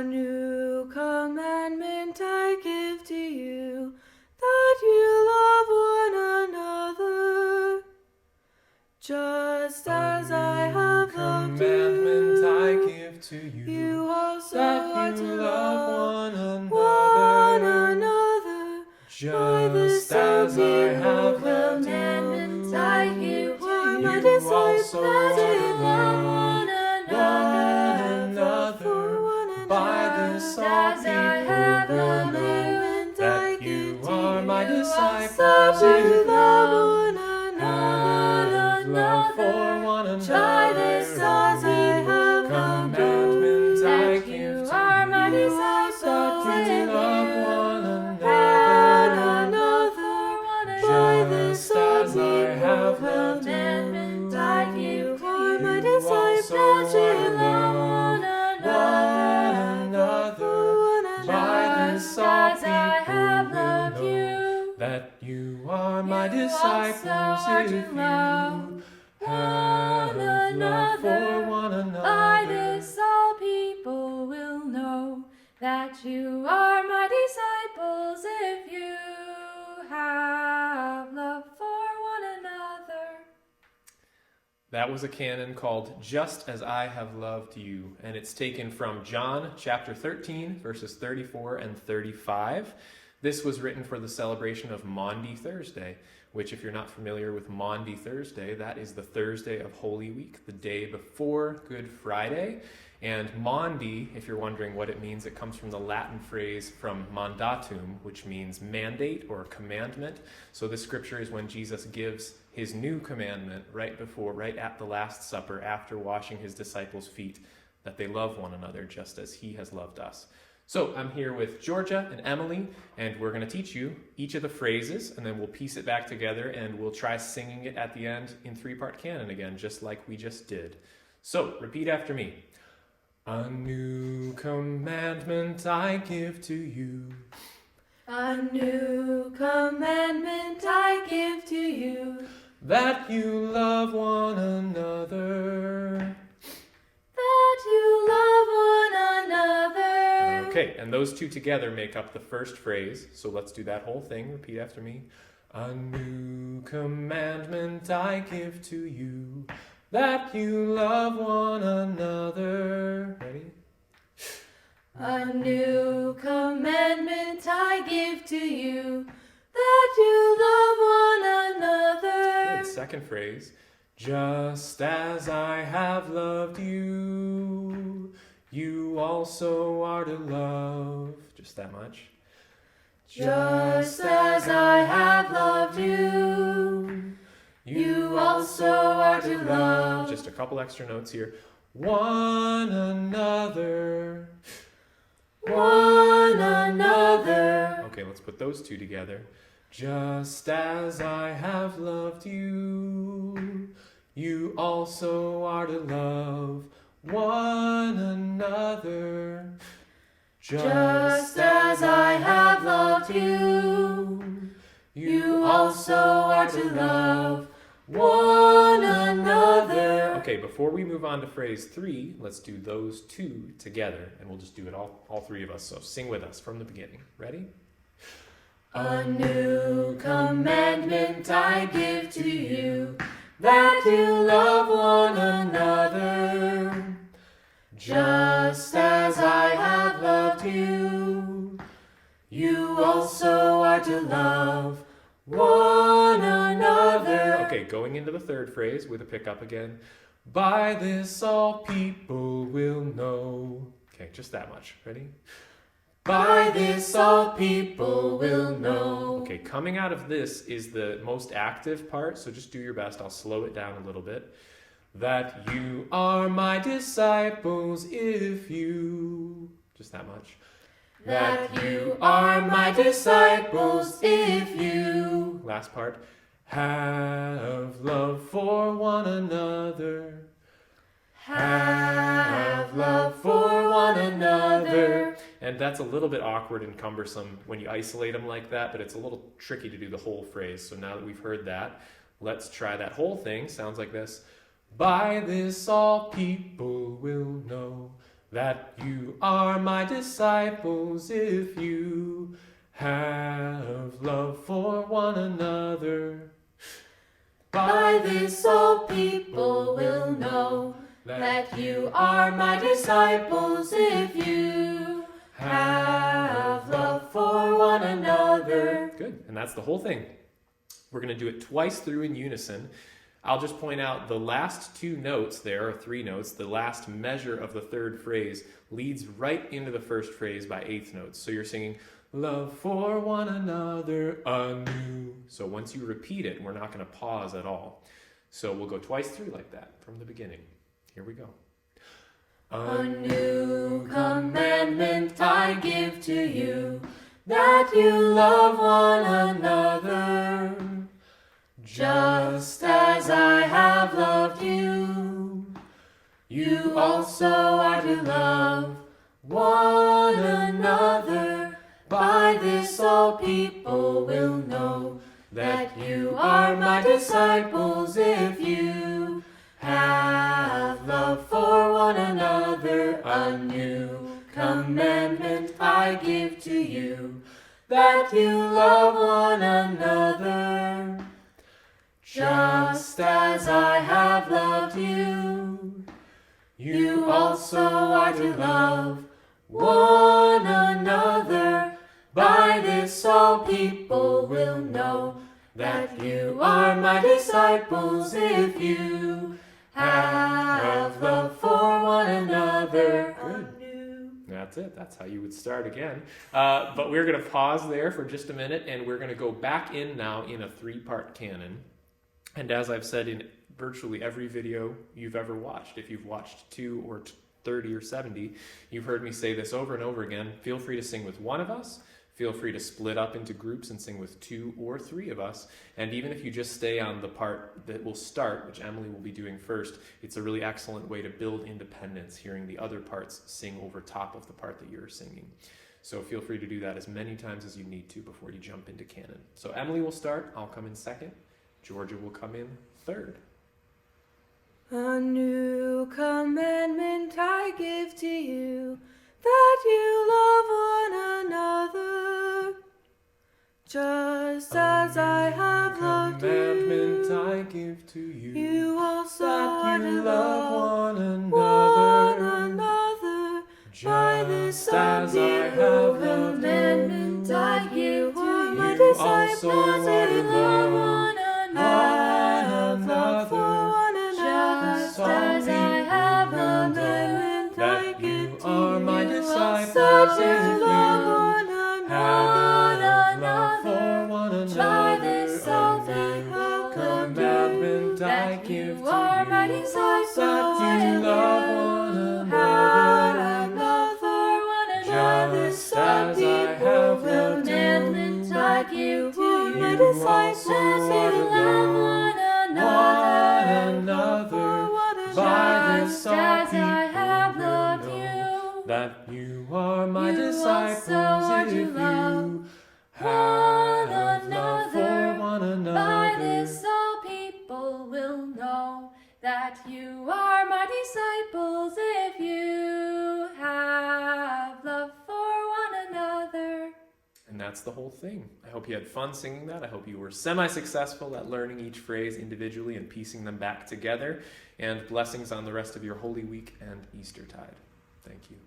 A new commandment I give to you, that you love one another, just as I have loved commandment I you. give to you, You also that are you to love love one one another, another. just as I have loved you. Commandment I give to you, You also are to love one another. By this all people will know that you are my disciples, if you have love for one another. By this all I have commandment I give to you, that you love one another, just as I have loved you. You also are to love one another. By this all people will know that you are my disciples, if you have love for one another. By this all people will know that you are my disciples, if you have love for one another. That was a canon called Just As I Have Loved You, and it's taken from John chapter 13, verses 34 and 35. This was written for the celebration of Maundy Thursday, which, if you're not familiar with Maundy Thursday, that is the Thursday of Holy Week, the day before Good Friday. And Maundy, if you're wondering what it means, it comes from the Latin phrase from mandatum, which means mandate or commandment. So this scripture is when Jesus gives his new commandment right at the Last Supper, after washing his disciples' feet, that they love one another just as he has loved us. So I'm here with Georgia and Emily, and we're going to teach you each of the phrases, and then we'll piece it back together, and we'll try singing it at the end in three-part canon again, just like we just did. So repeat after me. A new commandment I give to you. A new commandment I give to you, That you love one another. that you love one another. Okay, and those two together make up the first phrase. So let's do that whole thing. Repeat after me. A new commandment I give to you, that you love one another. Ready? A new commandment I give to you, that you love one another. Good. Second phrase. Just as I have loved you, you also are to love. Just that much. Just as I have loved you, you also are to love. Just a couple extra notes here. One another. One another. Okay, let's put those two together. Just as I have loved you, you also are to love one another. Just as I have loved you, you also are to love one another. Okay, before we move on to phrase 3, let's do those two together, and we'll just do it all three of us. So sing with us from the beginning. Ready? A new commandment I give to you, that you love one another, just as I have loved you. You also are to love one another. Okay, going into the third phrase with a pickup again. By this all people will know. Okay, just that much. Ready? By this all people will know. Okay, coming out of this is the most active part, so just do your best. I'll slow it down a little bit. That you are my disciples if you... Just that much. That you are my disciples if you... Last part. Have love for one another. Have love for one another. And that's a little bit awkward and cumbersome when you isolate them like that, but it's a little tricky to do the whole phrase. So now that we've heard that, let's try that whole thing. Sounds like this. By this all people will know that you are my disciples if you have love for one another. By this all people will know that you are my disciples if you have love for one another. Good, and that's the whole thing. We're going to do it twice through in unison. I'll just point out the last two notes there, or three notes, the last measure of the third phrase leads right into the first phrase by eighth notes. So you're singing, love for one another anew. So once you repeat it, we're not going to pause at all. So we'll go twice through like that from the beginning. Here we go. A new commandment I give to you, that you love one another, just as I have loved you. You also are to love one another. By this all people will know that you are my disciples if you have love for one another. A new commandment I give to you, that you love one another, just as I have loved you. You also are to love one another. By this all people will know that you are my disciples if you have love for one another. That's it. That's how you would start again. But we're going to pause there for just a minute, and we're going to go back in now in a three-part canon. And as I've said in virtually every video you've ever watched, if you've watched 2 or 30 or 70, you've heard me say this over and over again. Feel free to sing with one of us. Feel free to split up into groups and sing with 2 or 3 of us. And even if you just stay on the part that will start, which Emily will be doing first, it's a really excellent way to build independence, hearing the other parts sing over top of the part that you're singing. So feel free to do that as many times as you need to before you jump into canon. So Emily will start, I'll come in second, Georgia will come in third. A new commandment I give to you, that you love one another, just as I have loved Commandment you. I give to you, You also that are you to love love one one another. By this just as I have loved commandment you. I give to you, my You disciples also are to love love one another. one Love for one another, just as I have loved you. that you are my disciples Also if to you love one have love another. for one By another. this all A I new have commandment I that give you to are my you, disciples, that you love one have another, love for one another. just as I have loved Commandment I give to you, my You disciples, also are to love one another. By this Just all as I people have will loved know you. that you are my You disciples also are if to you love have love for another. one another. By this all people will know that you are my disciples if you have love for one another. And that's the whole thing. I hope you had fun singing that. I hope you were semi-successful at learning each phrase individually and piecing them back together. And blessings on the rest of your Holy Week and Eastertide. Thank you.